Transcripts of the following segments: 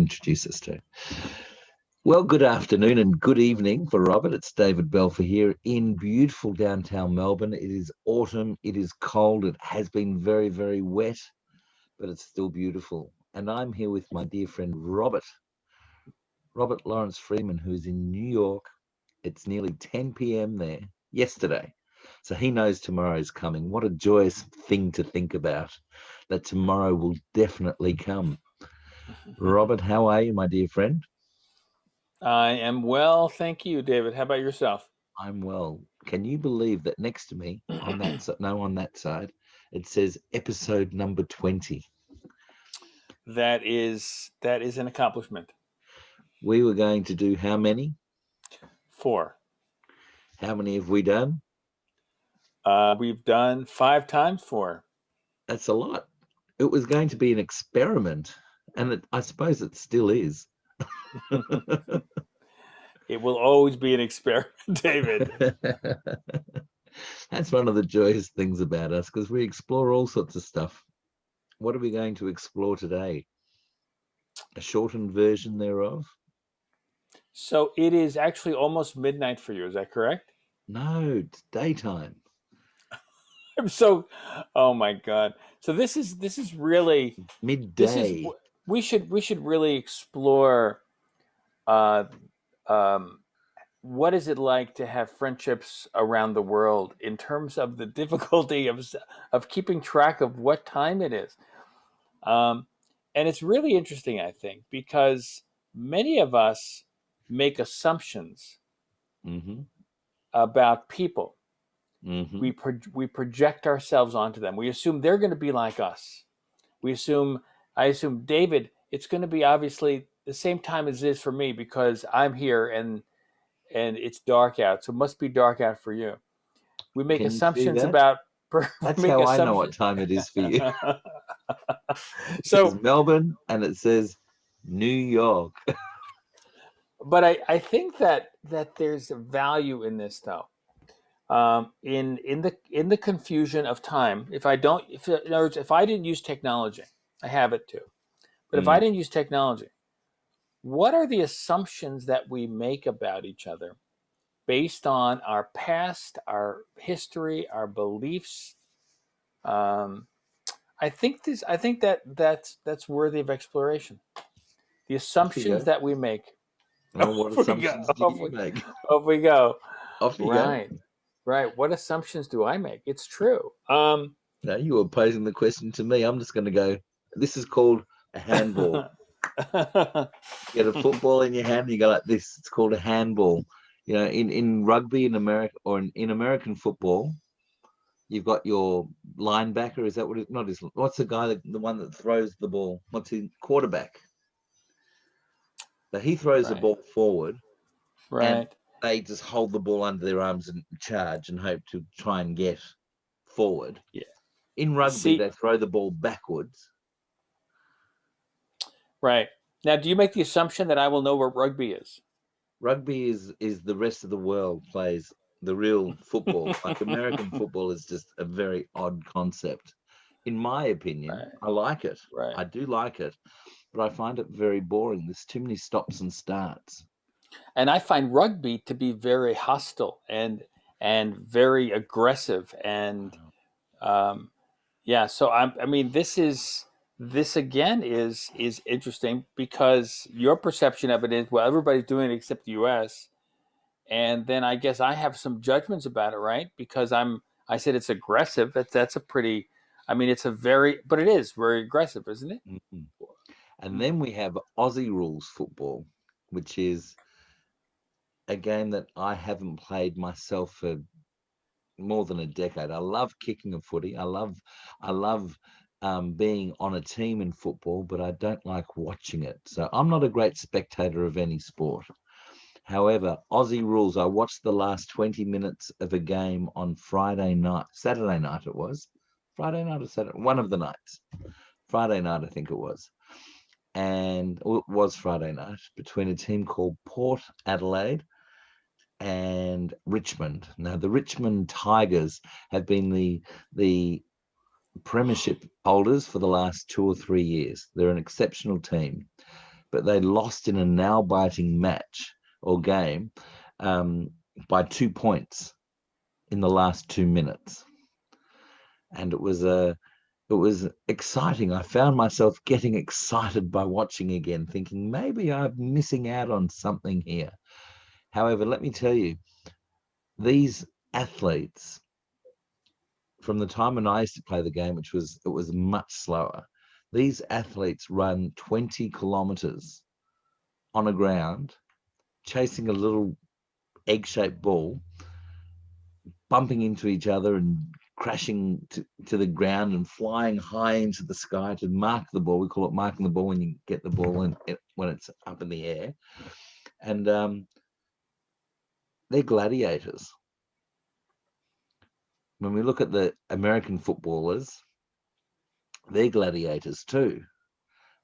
introduce us to. Well, good afternoon and good evening for Robert. It's David Belfer here in beautiful downtown Melbourne. It is autumn. It is cold. It has been very, very wet, but it's still beautiful. And I'm here with my dear friend Robert Lawrence Friedman, who's in New York. It's nearly 10 p.m. there yesterday. So he knows tomorrow is coming. What a joyous thing to think about, that tomorrow will definitely come. Robert, how are you, my dear friend? I am well, thank you, David. How about yourself? I'm well. Can you believe that next to me, on that on that side, it says episode number 20. That is an accomplishment. We were going to do how many? 4. How many have we done? We've done 5 times 4. That's a lot. It was going to be an experiment, and I suppose it still is. It will always be an experiment, David. That's one of the joyous things about us, because we explore all sorts of stuff. What are we going to explore today? A shortened version thereof? So it is actually almost midnight for you, is that correct? No, it's daytime. Oh my God. So this is really Midday. We should really explore uh, what is it like to have friendships around the world in terms of the difficulty of keeping track of what time it is. And it's really interesting, I think, because many of us make assumptions about people. We project ourselves onto them. We assume they're going to be like us. I assume, David, it's going to be obviously the same time as it is for me because I'm here and it's dark out, so it must be dark out for you. We make assumptions about. That's how I know what time it is for you. It says Melbourne and it says New York. But I think that there's a value in this, though. In the confusion of time, in other words, if I didn't use technology, I have it too. But if I didn't use technology, what are the assumptions that we make about each other based on our past, our history, our beliefs? I think that's worthy of exploration. The assumptions that we make. Well, what assumptions do you make? Off we go. Off you go. Right. What assumptions do I make? It's true. No, you were posing the question to me. I'm just going to go. This is called a handball. You get a football in your hand and you go like this. It's called a handball. You know, in rugby in America or in American football, you've got your linebacker. Is that what it? Not his. What's the guy the one that throws the ball? What's his quarterback? So he throws the ball forward, and they just hold the ball under their arms and charge and hope to try and get forward. Yeah. In rugby, they throw the ball backwards. Right. Now, do you make the assumption that I will know what rugby is? Rugby is the rest of the world plays the real football. Like American football is just a very odd concept. In my opinion, I like it. I do like it. But I find it very boring. There's too many stops and starts. And I find rugby to be very hostile and very aggressive. And so I mean, this again is interesting because your perception of it is, well, everybody's doing it except the U.S. And then I guess I have some judgments about it, right? Because I said it's aggressive. That's a pretty, I mean, but it is very aggressive, isn't it? Mm-hmm. And then we have Aussie rules football, which is a game that I haven't played myself for more than a decade. I love kicking a footy. I love being on a team in football, but I don't like watching it. So I'm not a great spectator of any sport. However, Aussie rules, I watched the last 20 minutes of a game on Saturday night it was. Friday night or Saturday, one of the nights. Friday night, I think it was. And it was Friday night between a team called Port Adelaide and Richmond. Now, the Richmond Tigers have been the premiership holders for the last 2 or 3 years. They're an exceptional team. but they lost in a nail-biting match or game by 2 points in the last 2 minutes. And it was exciting. I found myself getting excited by watching again, thinking maybe I'm missing out on something here. However, let me tell you, these athletes, from the time when I used to play the game, it was much slower. These athletes run 20 kilometers on a ground, chasing a little egg-shaped ball, bumping into each other and crashing to the ground and flying high into the sky to mark the ball. We call it marking the ball when you get the ball when it's up in the air. And they're gladiators. When we look at the American footballers, they're gladiators too,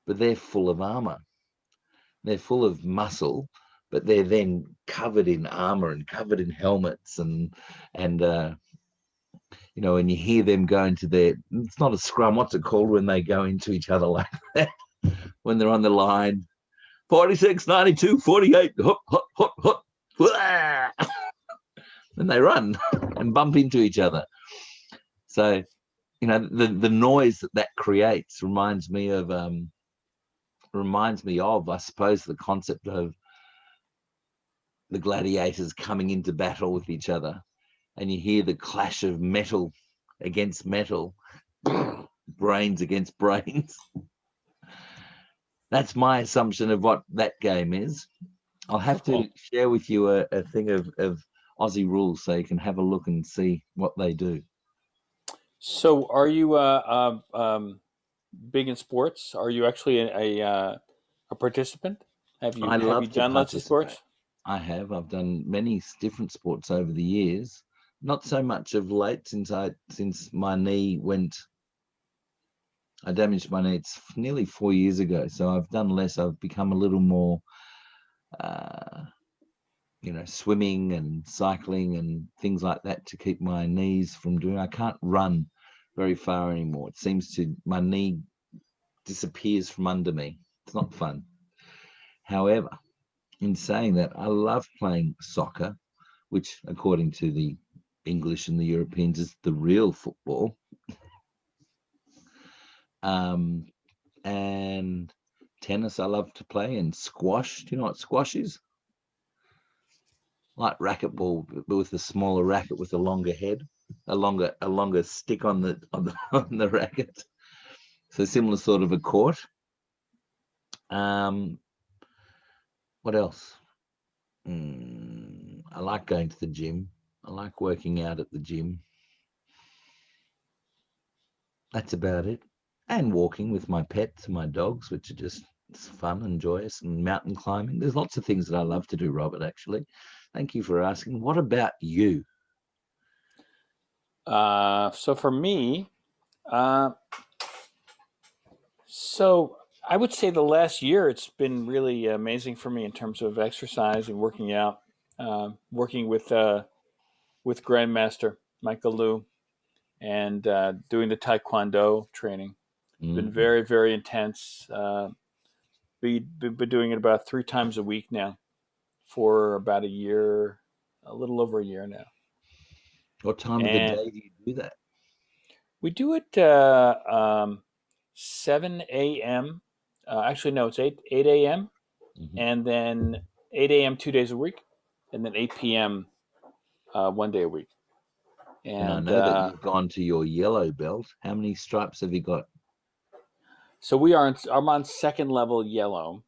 but they're full of armor. They're full of muscle, but they're then covered in armor and covered in helmets and you know, and you hear them go into it's not a scrum, what's it called when they go into each other like that? When they're on the line, 46, 92, 48, hop, hop, hop, hop. And they run and bump into each other. So, you know, the noise that creates reminds me of, I suppose, the concept of the gladiators coming into battle with each other. And you hear the clash of metal against metal, brains against brains. That's my assumption of what that game is. I'll have to share with you a thing of Aussie rules so you can have a look and see what they do. So, are you big in sports? Are you actually a participant? Have you done lots of sports? I have. I've done many different sports over the years. Not so much of late since my knee went. I damaged my knee. It's nearly 4 years ago, so I've done less. I've become a little more, you know, swimming and cycling and things like that to keep my knees from doing. I can't run very far anymore. It seems my knee disappears from under me. It's not fun. However, in saying that, I love playing soccer, which, according to the English and the Europeans, is the real football. And tennis I love to play, and squash. Do you know what squash is? Like racquetball, but with a smaller racket with a longer head, a longer stick on the on the racket. So similar sort of a court. What else? I like going to the gym. I like working out at the gym. That's about it. And walking with my pets and my dogs, which are just fun and joyous, and mountain climbing. There's lots of things that I love to do, Robert, actually. Thank you for asking. What about you? So for me, so I would say the last year it's been really amazing for me in terms of exercise and working out. Working with Grandmaster Michael Liu and doing the Taekwondo training. It's been very, very intense. Been doing it about 3 times a week now for about a year, a little over a year now. What time of the day do you do that? We do it 7 a.m. Actually, no, it's 8 a.m. And then 8 a.m. 2 days a week, and then 8 p.m. 1 day a week. And I know that you've gone to your yellow belt. How many stripes have you got? So I'm on second level yellow,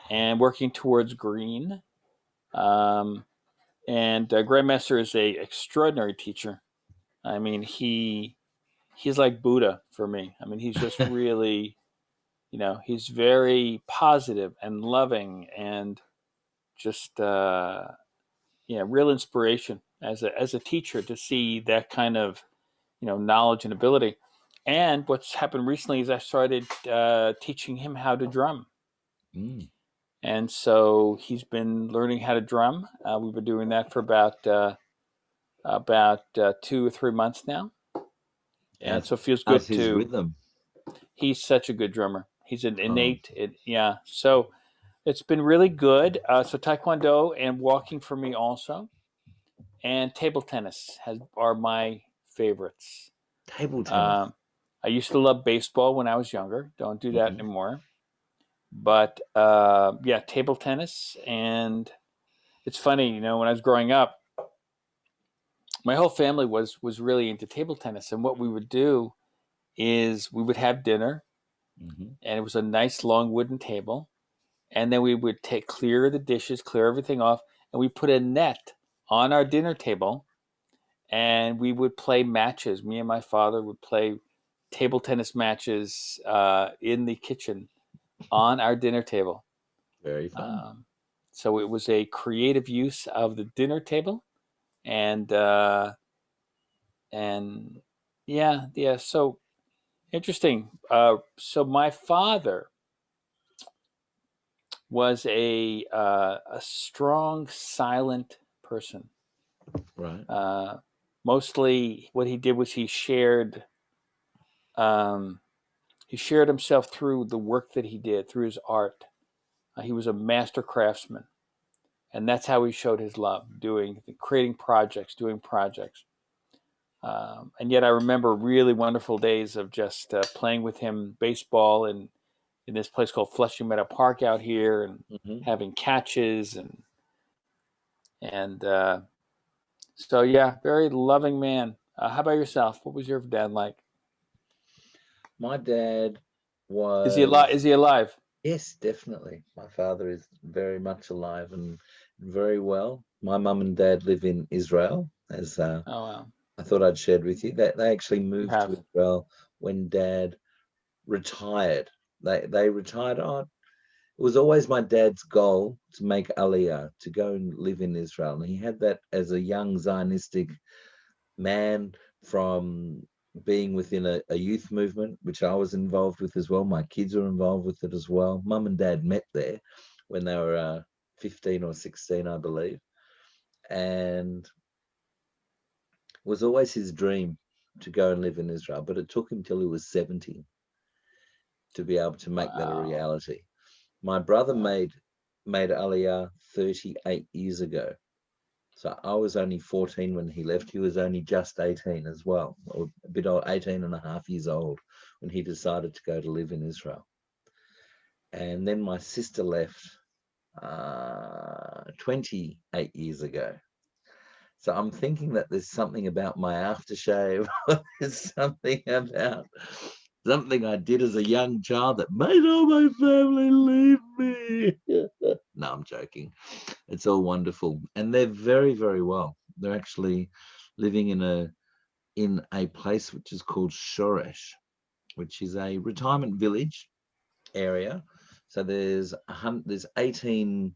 and working towards green. And Grandmaster is a extraordinary teacher. I mean, he's like Buddha for me. I mean, he's just really, you know, he's very positive and loving and just, real inspiration as a teacher to see that kind of, you know, knowledge and ability. And what's happened recently is I started teaching him how to drum. And so he's been learning how to drum. We've been doing that for about 2 or 3 months now. And so it feels good his rhythm? He's such a good drummer. He's an Oh, innate, yeah. So it's been really good. So Taekwondo and walking for me also, and table tennis are my favorites. table tennis. Um, I used to love baseball when I was younger. Don't do that Mhm. anymore. But yeah, table tennis, and it's funny, when I was growing up, my whole family was really into table tennis, and what we would do is we would have dinner, Mhm. and it was a nice long wooden table, and then we would clear the dishes, clear everything off, and we put a net on our dinner table, and we would play matches. Me and my father would play table tennis matches in the kitchen on our dinner table. Very fun. Um, so it was a creative use of the dinner table, and and yeah. So interesting. So my father was a strong, silent person. Right. Uh, Mostly, what he did was um, he shared himself through the work that he did, through his art. He was a master craftsman, and that's how he showed his love, creating projects, doing projects. And yet, I remember really wonderful days of just playing with him baseball in this place called Flushing Meadow Park out here, and Mhm. having catches and so yeah, very loving man. How about yourself? What was your dad like? My dad Is he alive? was, Is he alive? yes, definitely. My father is very much alive and very well. My mum and dad live in Israel, as Oh wow, I thought I'd shared with you. That they actually you moved to have. Israel when Dad retired. They retired on. It was always my dad's goal to make Aliyah, to go and live in Israel. And he had that as a young Zionistic man from being within a youth movement, which I was involved with as well. My kids were involved with it as well. Mum and dad met there when they were 15 or 16, I believe. And it was always his dream to go and live in Israel, but it took him till he was 70 to be able to make that a Wow. reality. My brother Wow. made Aliyah 38 years ago. So I was only 14 when he left. He was only just 18 as well, or a bit old, 18 and a half years old when he decided to go to live in Israel. And then my sister left 28 years ago. So I'm thinking that there's something about my aftershave, there's something about something I did as a young child that made all my family leave me. No, I'm joking. It's all wonderful. And they're very, very well. They're actually living in a place which is called Shoresh, which is a retirement village area. So there's 18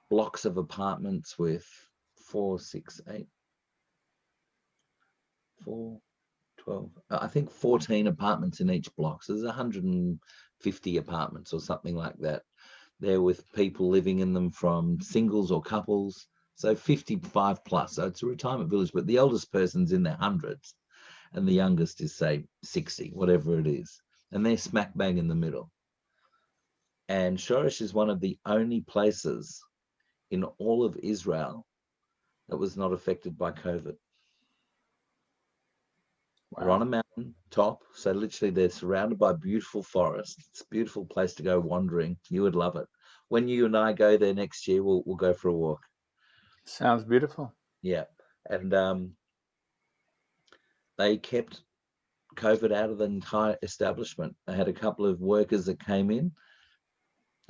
blocks of apartments with four, six, eight, four, 12, I think 14 apartments in each block. So there's 150 apartments or something like that. There with people living in them from singles or couples. So 55 plus. So it's a retirement village, but the oldest person's in their hundreds and the youngest is, say, 60, whatever it is. And they're smack bang in the middle. And Shoresh is one of the only places in all of Israel that was not affected by COVID. They're on Wow. a mountain top, so literally they're surrounded by beautiful forests. It's a beautiful place to go wandering. You would love it. When you and I go there next year, we'll go for a walk. Sounds beautiful. Yeah, and they kept COVID out of the entire establishment. They had a couple of workers that came in.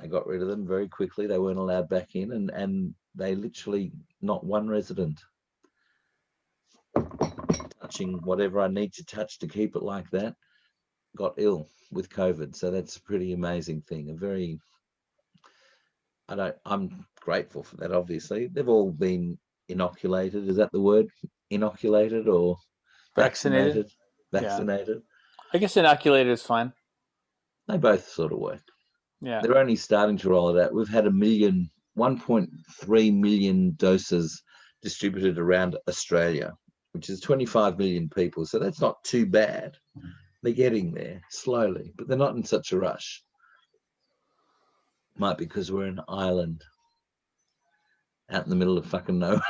They got rid of them very quickly. They weren't allowed back in, and they literally not one resident touching whatever I need to touch to keep it like that got ill with COVID. So that's a pretty amazing thing. I'm grateful for that, obviously. They've all been inoculated. Is that the word? Inoculated or Vaccinated? vaccinated? Yeah. Vaccinated. I guess inoculated is fine. They both sort of work. Yeah. They're only starting to roll it out. We've had 1.3 million doses distributed around Australia, which is 25 million people. So that's not too bad. They're getting there slowly, but they're not in such a rush. Might be because we're an island out in the middle of fucking nowhere.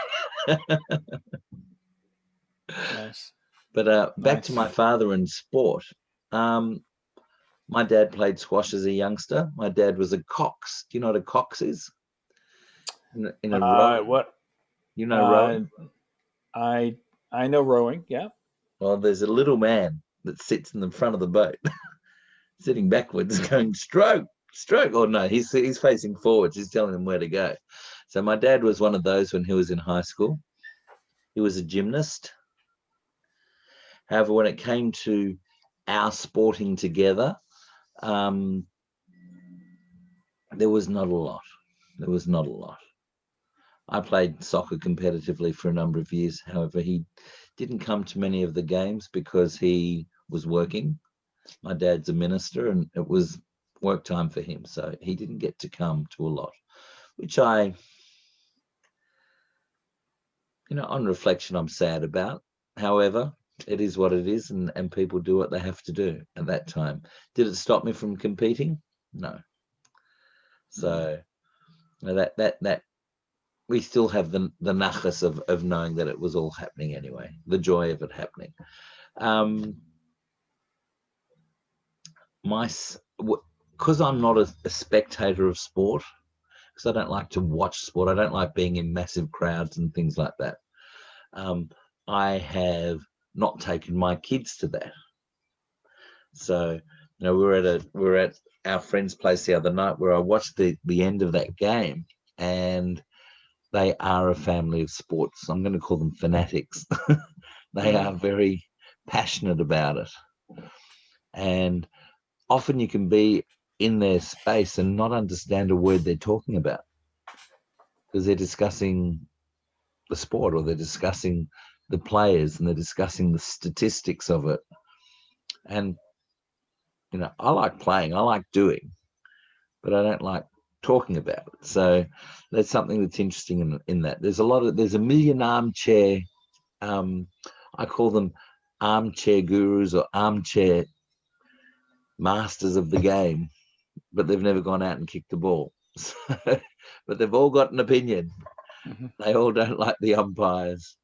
Nice. But back Nice. to my father and sport. My dad played squash as a youngster. My dad was a cox. Do you know what a cox is? In a row. What? You know rowing? I know rowing. Yeah. Well, there's a little man that sits in the front of the boat, sitting backwards, going stroke, stroke. Or no, he's facing forwards. He's telling them where to go. So my dad was one of those when he was in high school. He was a gymnast. However, when it came to our sporting together, there was not a lot. There was not a lot. I played soccer competitively for a number of years. However, he didn't come to many of the games because he was working. My dad's a minister and it was work time for him. So he didn't get to come to a lot, which on reflection, I'm sad about. However, it is what it is, and people do what they have to do at that time. Did it stop me from competing? No. So that we still have the nachas of knowing that it was all happening anyway, the joy of it happening. Because I'm not a spectator of sport, because I don't like to watch sport. I don't like being in massive crowds and things like that. I have not taken my kids to that. So, we were at our friend's place the other night where I watched the end of that game, and they are a family of sports. I'm going to call them fanatics. They are very passionate about it. And often you can be in their space and not understand a word they're talking about because they're discussing the sport or they're discussing the players and they're discussing the statistics of it. And, I like playing, I like doing, but I don't like talking about it. So that's something that's interesting in that. There's a million armchair, I call them armchair gurus or armchair masters of the game, but they've never gone out and kicked the ball. So, but they've all got an opinion. Mm-hmm. They all don't like the umpires.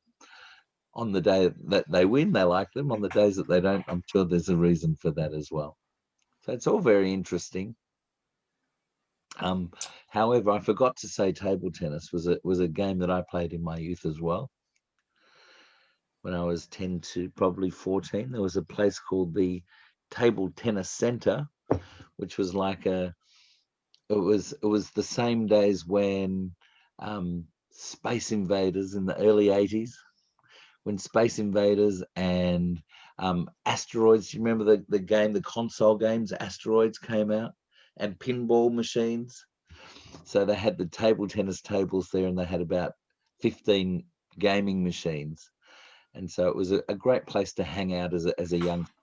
On the day that they win, they like them. On the days that they don't, I'm sure there's a reason for that as well. So it's all very interesting. However, I forgot to say table tennis was a game that I played in my youth as well. When I was 10 to probably 14, there was a place called the Table Tennis Center, which was like it was the same days when Space Invaders in the early 80s, when Space Invaders and Asteroids, you remember the game, the console games, Asteroids came out, and pinball machines. So they had the table tennis tables there, and they had about 15 gaming machines. And so it was a great place to hang out as a youngster.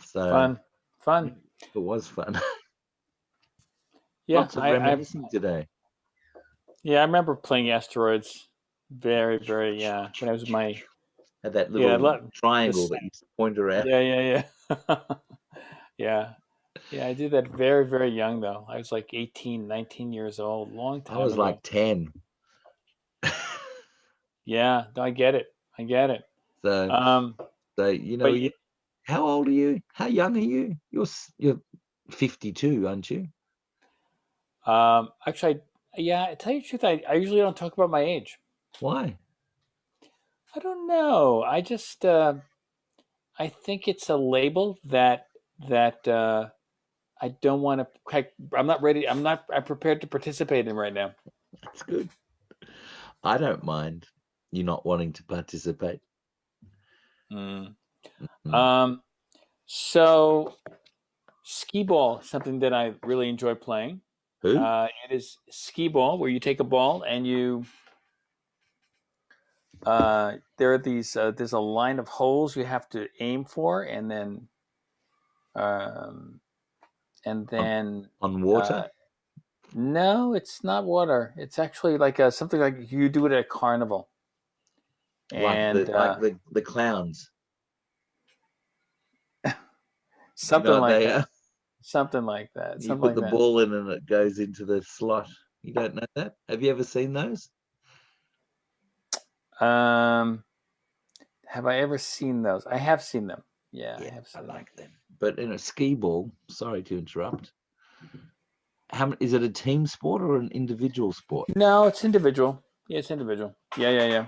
So fun. It was fun. Yeah, Lots of reminiscing today. Yeah, I remember playing Asteroids. Very, very. Yeah, when I was had that little triangle that you point around. Yeah. Yeah, I did that very, very young though. I was like 18, 19 years old, long time ago. I was like 10. Yeah, no, I get it. So how old are you? How young are you? You're 52, aren't you? Actually, to tell you the truth, I usually don't talk about my age. Why? I don't know. I just I think it's a label that I don't want to. I'm not ready. I'm prepared to participate in right now. That's good. I don't mind you not wanting to participate. So Skee-Ball, something that I really enjoy playing. Who? It is Skee-Ball, where you take a ball and you. There are these. There's a line of holes you have to aim for, and then. On water. No, it's not water. It's actually like something like you do it at a carnival. And like the clowns. You know Something what like they that. are? Something like that. You Something put like the that. ball in and it goes into the slot. You don't know that? Have you ever seen those? Um, have I ever seen those? I have seen them. Yeah, I Yeah, have I seen them. like them. But in a skee ball, sorry to interrupt. Is it a team sport or an individual sport? No, it's individual. Yeah, it's individual. Yeah, yeah,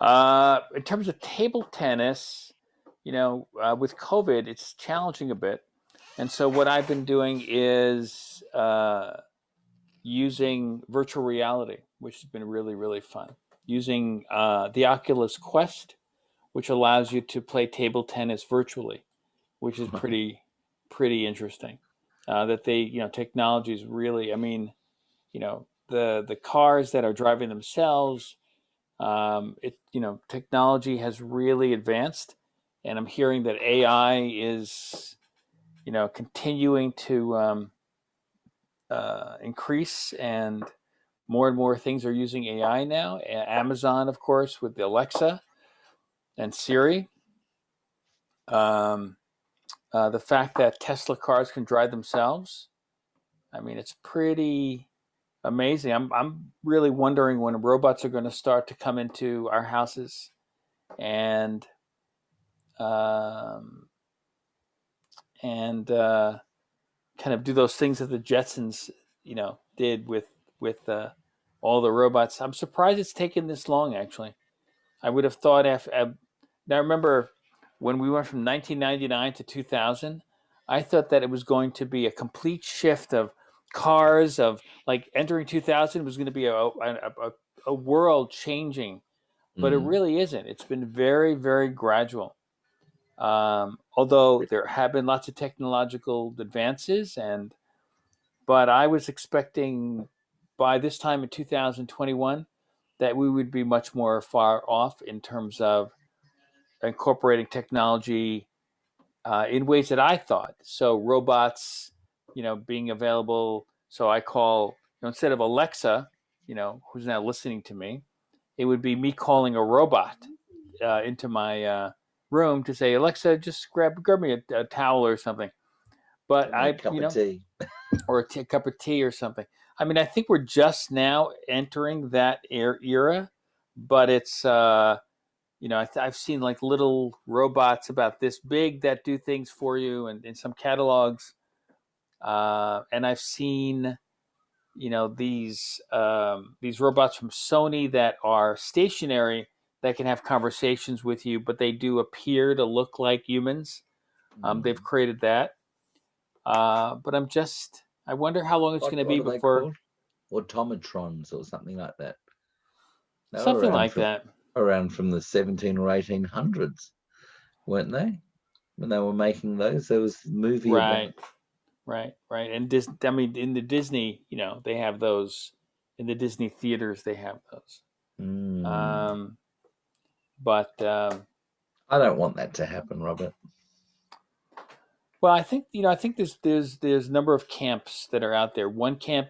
yeah. In terms of table tennis, with COVID, it's challenging a bit. And so what I've been doing is using virtual reality, which has been really, really fun. Using the Oculus Quest, which allows you to play table tennis virtually, which is pretty interesting. That technology is really, I mean, the cars that are driving themselves, technology has really advanced, and I'm hearing that AI is, continuing to increase, and more things are using AI now. Amazon, of course, with the Alexa and Siri. Um, the fact that Tesla cars can drive themselves, I mean, it's pretty amazing. I'm really wondering when robots are going to start to come into our houses and um, and kind of do those things that the Jetsons, did with all the robots. I'm surprised it's taken this long. Actually, I would have thought now remember when we went from 1999 to 2000, I thought that it was going to be a complete shift of cars, of like entering 2000 was going to be a world changing, but it Mm. really isn't. It's been very, very gradual. Although there have been lots of technological advances, but I was expecting by this time in 2021 that we would be much more far off in terms of incorporating technology in ways that I thought. So robots, being available. So I call, instead of Alexa, who's now listening to me, it would be me calling a robot into my room to say, Alexa, just grab me a towel or something. But Give me a cup of tea. or a cup of tea or something. I mean, I think we're just now entering that era, but it's I've seen like little robots about this big that do things for you, and in some catalogs, and I've seen these robots from Sony that are stationary that can have conversations with you, but they do appear to look like humans. They've Mm. created that, but I wonder how long it's going to What be are they before called? Automatrons or something like that. They were something like that. around from the 17 or 1800s, weren't they? When they were making those, there was a movie about. Right, right. And I mean, in the Disney, they have those in the Disney theaters. They have those. Mm. Um, but I don't want that to happen, Robert. well, I think there's a number of camps that are out there. One camp,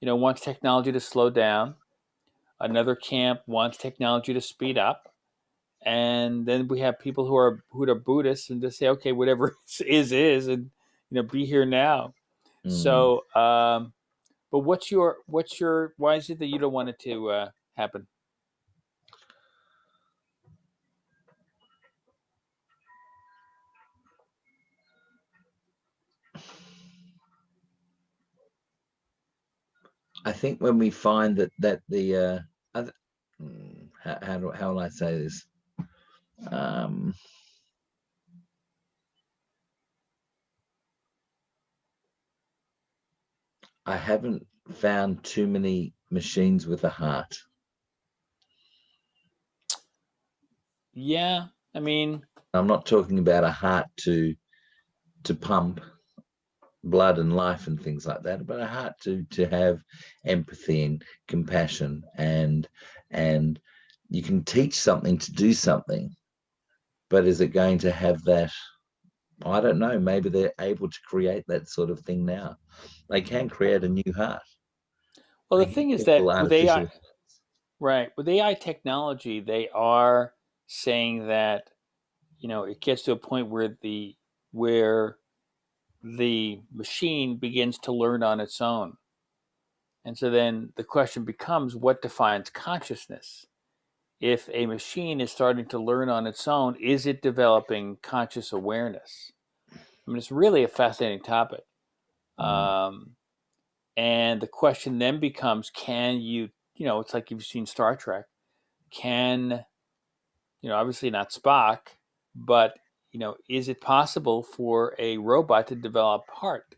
wants technology to slow down. Another camp wants technology to speed up. And then we have people who are Buddhists and just say, okay, whatever is, and be here now. Mm. So, but why is it that you don't want it to happen? I think when we find that the other, how will I say this? Um, I haven't found too many machines with a heart. Yeah, I mean, I'm not talking about a heart to pump blood and life and things like that, but a heart to have empathy and compassion, and you can teach something to do something, but is it going to have that? I don't know. Maybe they're able to create that sort of thing now. They can create a new heart. well, They the can thing is give little that with AI, artificial. right, with AI technology, they are saying that it gets to a point where the machine begins to learn on its own. And so then the question becomes, what defines consciousness? If a machine is starting to learn on its own, is it developing conscious awareness? I mean, it's really a fascinating topic. And the question then becomes, can you, it's like you've seen Star Trek, can, obviously not Spock, but, is it possible for a robot to develop heart?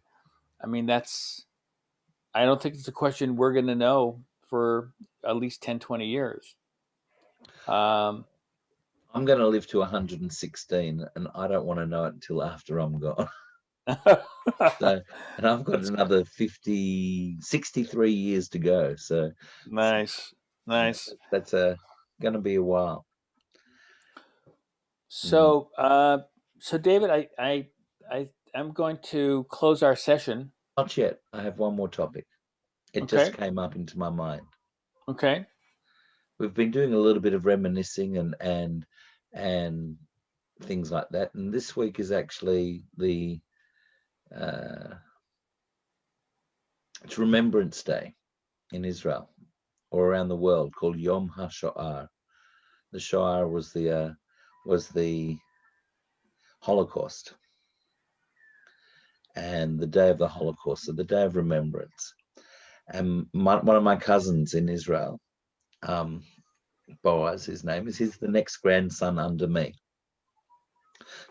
I mean, I don't think it's a question we're going to know for at least 10, 20 years. I'm going to live to 116, and I don't want to know it until after I'm gone. So, and I've got another 63 years to go. So nice. That's going to be a while. So, so David, I'm going to close our session. Not yet. I have one more topic. It just came up into my mind. Okay. We've been doing a little bit of reminiscing and things like that, and this week is actually it's Remembrance Day in Israel or around the world, called Yom HaShoah. The Shoah was the Holocaust, and the day of the Holocaust, so the day of remembrance. And one of my cousins in Israel, Boaz, his name is, he's the next grandson under me.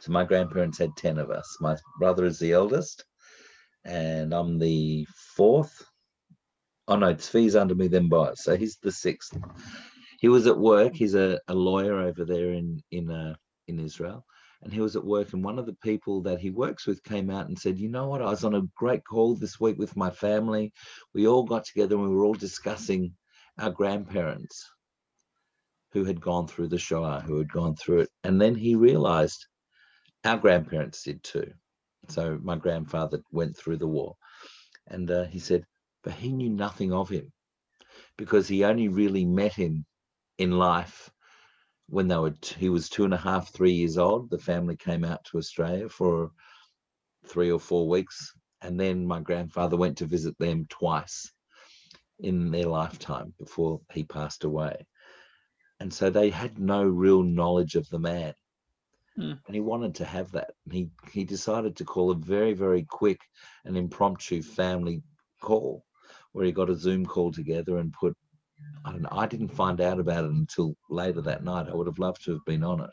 So my grandparents had 10 of us. My brother is the eldest, and I'm the fourth. Oh no, Tzvi's under me, then Boaz. So he's the sixth. He was at work. He's a lawyer over there in Israel. And he was at work, and one of the people that he works with came out and said, you know what, I was on a great call this week with my family. We all got together and we were all discussing our grandparents who had gone through the Shoah, who had gone through it. And then he realized our grandparents did too. So my grandfather went through the war. And he said, but he knew nothing of him, because he only really met him in life when he was 2.5, 3 years old. The family came out to Australia for 3 or 4 weeks, and then my grandfather went to visit them twice in their lifetime before he passed away. And so they had no real knowledge of the man. And he wanted to have that. He decided to call a very, very quick and impromptu family call, where he got a Zoom call together and put, I don't know, I didn't find out about it until later that night. I would have loved to have been on it.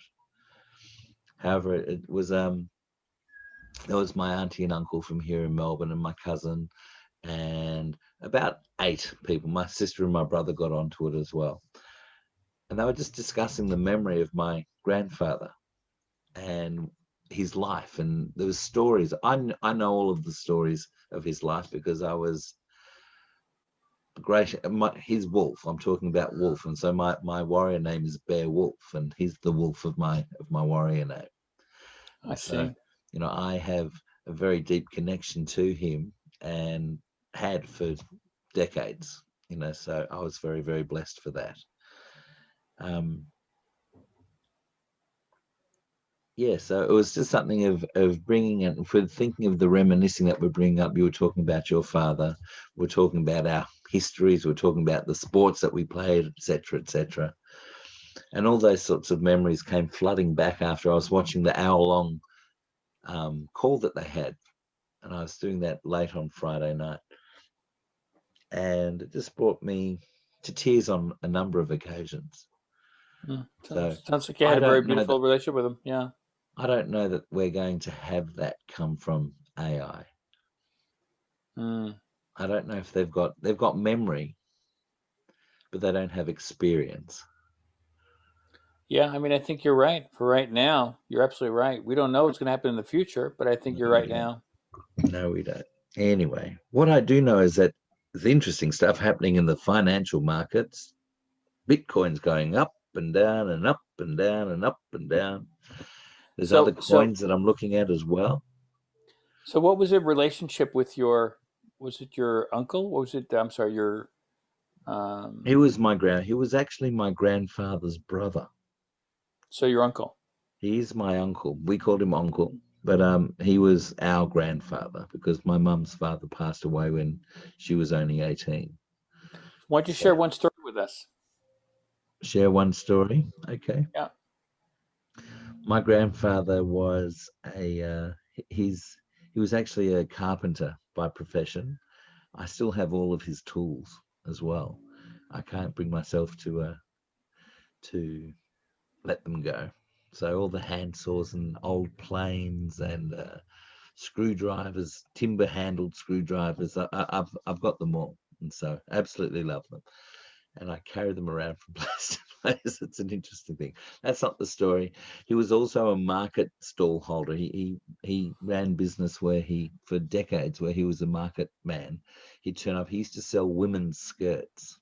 However, it was there was my auntie and uncle from here in Melbourne, and my cousin, and about 8 people. My sister and my brother got onto it as well. And they were just discussing the memory of my grandfather and his life. And there was stories. I know all of the stories of his life because I was his wolf. I'm talking about wolf, and so my warrior name is Bear Wolf, and he's the wolf of my warrior name. I see. So, I have a very deep connection to him, and had for decades. So I was very, very blessed for that. Yeah, so it was just something of bringing it, for thinking of the reminiscing that we're bringing up. You were talking about your father. We're talking about our histories. We're talking about the sports that we played, etc., etc. And all those sorts of memories came flooding back after I was watching the hour-long call that they had. And I was doing that late on Friday night. And it just brought me to tears on a number of occasions. Sounds like you had a very beautiful relationship with him. Yeah. I don't know that we're going to have that come from AI. I don't know if they've got memory, but they don't have experience. Yeah, I mean, I think you're right. For right now, you're absolutely right. We don't know what's going to happen in the future, but I think you're right now. No, we don't. Anyway, what I do know is that there's interesting stuff happening in the financial markets. Bitcoin's going up and down and up and down and up and down. There's other coins that I'm looking at as well. So what was the relationship with was it your uncle? What was it? I'm sorry, your... He was actually my grandfather's brother. So your uncle? He's my uncle. We called him uncle. But he was our grandfather because my mum's father passed away when she was only 18. Why don't you So share one story with us? share one story. Okay. Yeah. My grandfather was he's he was actually a carpenter by profession. I still have all of his tools as well. I can't bring myself to let them go. So all the hand saws and old planes and screwdrivers, timber-handled screwdrivers, I've got them all, and so absolutely love them. And I carry them around from place to place. It's an interesting thing. That's not the story. He was also a market stall holder. He ran business where for decades, where he was a market man. He'd turn up. He used to sell women's skirts,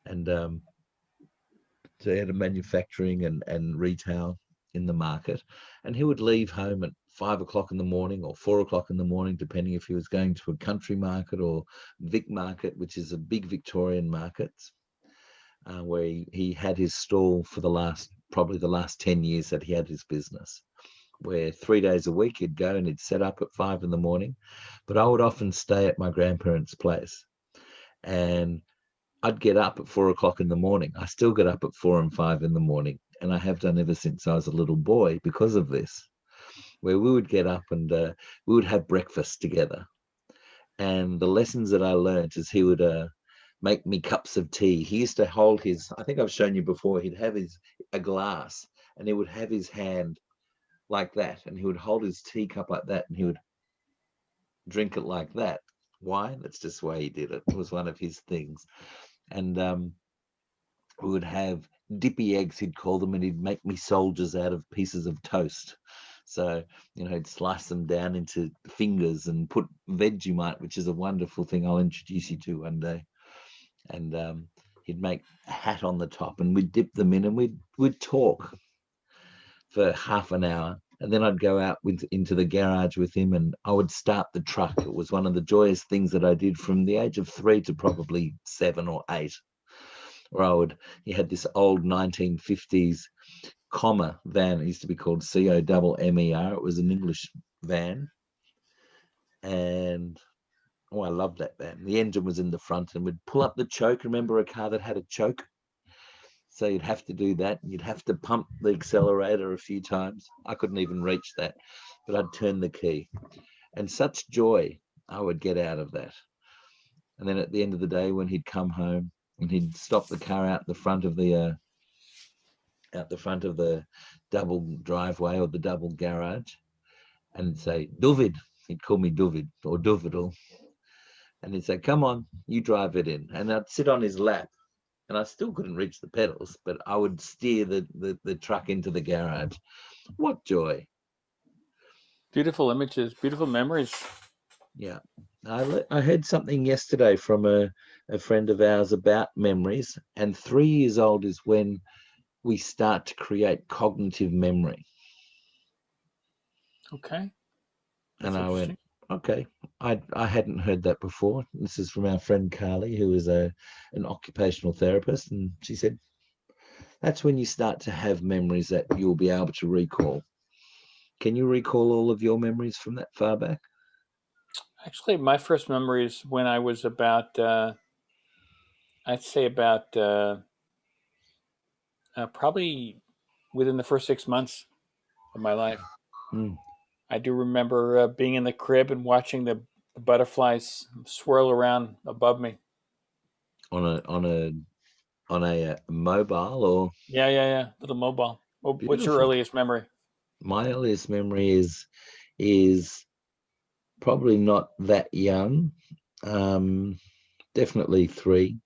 and so he had a manufacturing and retail in the market. And he would leave home at 5 o'clock in the morning or 4 o'clock in the morning, depending if he was going to a country market or Vic Market, which is a big Victorian market, where he had his stall for probably the last 10 years that he had his business, where 3 days a week he'd go and he'd set up at 5 in the morning. But I would often stay at my grandparents' place, and I'd get up at 4 o'clock in the morning. I still get up at 4 and 5 in the morning, and I have done ever since I was a little boy because of this, where we would get up and we would have breakfast together. And the lessons that I learned is he would make me cups of tea. He used to hold I think I've shown you before, he'd have a glass, and he would have his hand like that, and he would hold his teacup like that, and he would drink it like that. Why? That's just the way he did it. It was one of his things. And we would have dippy eggs, he'd call them, and he'd make me soldiers out of pieces of toast. So, he'd slice them down into fingers and put Vegemite, which is a wonderful thing I'll introduce you to one day. And he'd make a hat on the top, and we'd dip them in, and we'd talk for half an hour. And then I'd go out into the garage with him, and I would start the truck. It was one of the joyous things that I did from the age of 3 to probably 7 or 8. Where he had this old 1950s Commer van. It used to be called Commer. It was an English van. And I loved that van. The engine was in the front, and we'd pull up the choke. Remember a car that had a choke? So you'd have to do that. You'd have to pump the accelerator a few times. I couldn't even reach that, but I'd turn the key. And such joy I would get out of that. And then at the end of the day, when he'd come home and he'd stop the car out the front of the double driveway or the double garage, and say, Duvid. He'd call me Duvid or Duvidal. And he'd say, come on, you drive it in. And I'd sit on his lap, and I still couldn't reach the pedals, but I would steer the truck into the garage. What joy. Beautiful images, beautiful memories. Yeah. I heard something yesterday from a friend of ours about memories, and 3 years old is when we start to create cognitive memory. Okay. That's and I interesting. went, okay. I hadn't heard that before. This is from our friend Carly, who is an occupational therapist, and she said that's when you start to have memories that you'll be able to recall. Can you recall all of your memories from that far back? Actually, my first memories when I was about, I'd say about probably within the first 6 months of my life. Mm. I do remember being in the crib and watching the butterflies swirl around above me. On a mobile or Yeah. Little mobile. What's your beautiful. earliest memory? My earliest memory is probably not that young. Definitely 3.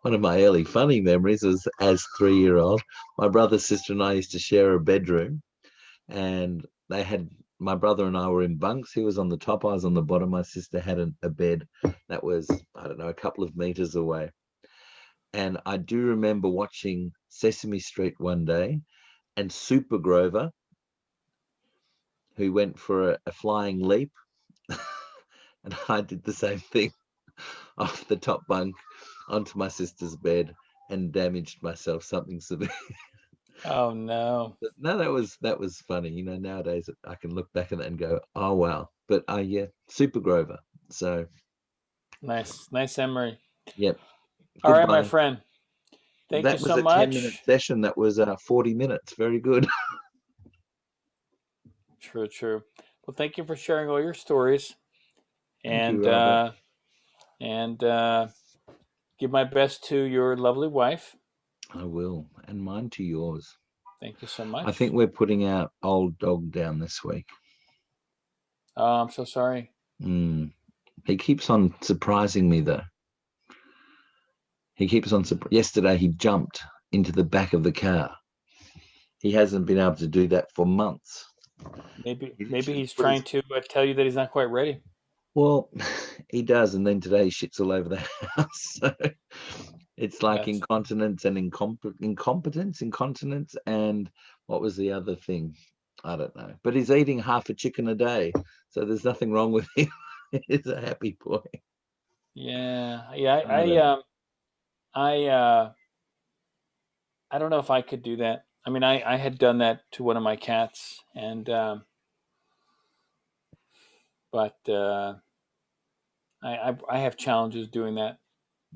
One of my early funny memories was as 3-year-old. My brother, sister, and I used to share a bedroom, and my brother and I were in bunks. He was on the top, I was on the bottom. My sister had a bed that was, I don't know, a couple of meters away. And I do remember watching Sesame Street one day, and Super Grover, who went for a flying leap, and I did the same thing off the top bunk onto my sister's bed and damaged myself something severe. Oh no. But no, that was funny. Nowadays I can look back at it and go, oh wow. But yeah, Super Grover. So Nice memory. yep. All right, my Goodbye. friend. Thank you That was so a 10-minute much. session. That was 40 minutes. Very good. True. Well, thank you for sharing all your stories, Thank you, and Robert. give my best to your lovely wife. I will. And mine to yours. Thank you so I think much. we're putting our old dog down this week. Oh, I'm so sorry. He keeps on surprising me, though. He keeps on. Yesterday, he jumped into the back of the car. He hasn't been able to do that for months. He Maybe literally he's put his. trying to tell you that he's not quite ready. Well, he does, and then today he shits all over the house. So it's like That's incontinence and incontinence, and what was the other thing? I don't know. But he's eating half a chicken a day, so there's nothing wrong with him. He's a happy boy. yeah. I don't know. I I don't know if I could do that. I mean, I had done that to one of my cats, and but I have challenges doing that,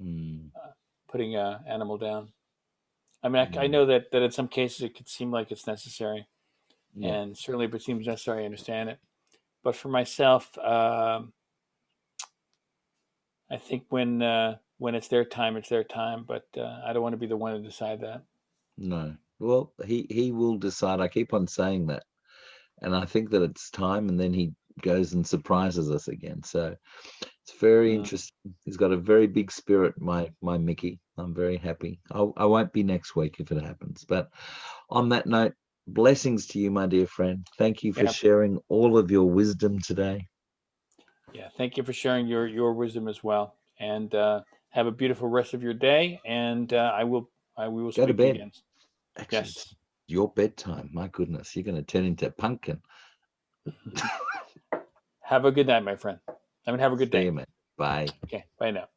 Mm, putting a animal down. I mean, I mm, know that in some cases it could seem like it's necessary, yeah, and certainly if it seems necessary, I understand it. But for myself, I think when it's their time, it's their time. But I don't want to be the one to decide that. no. Well, he will decide. I keep on saying that, and I think that it's time, and then he goes and surprises us again. So it's very Mm. interesting. He's got a very big spirit, my Mickey. I'm very happy. I won't be next week if it happens. But on that note, blessings to you, my dear friend. Thank you for Yeah, sharing all of your wisdom today. yeah. Thank you for sharing your wisdom as well, and have a beautiful rest of your day. And we will Go to speak bed. again. Actually, it's Yes. your bedtime. My goodness, you're going to turn into a pumpkin. Have a good night, my friend. I mean, have a good See day. you, man. Bye. Okay. Bye now.